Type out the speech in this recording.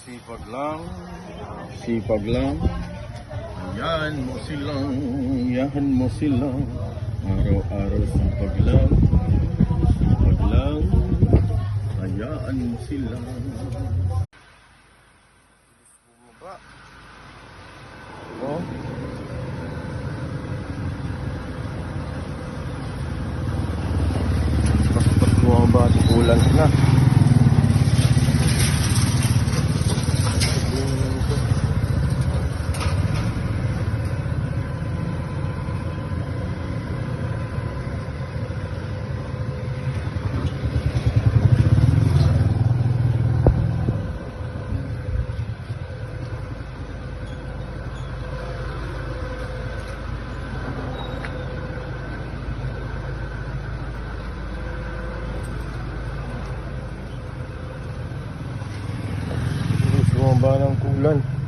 sipag lang. Sipag lang. Yan mo silang, yahan mo silang. Araw-araw sipag lang. Sipag lang. Hayaan mo silang. Bumaba. Oh. Paspas bumaba at ulan na. Bumaba ng ulan.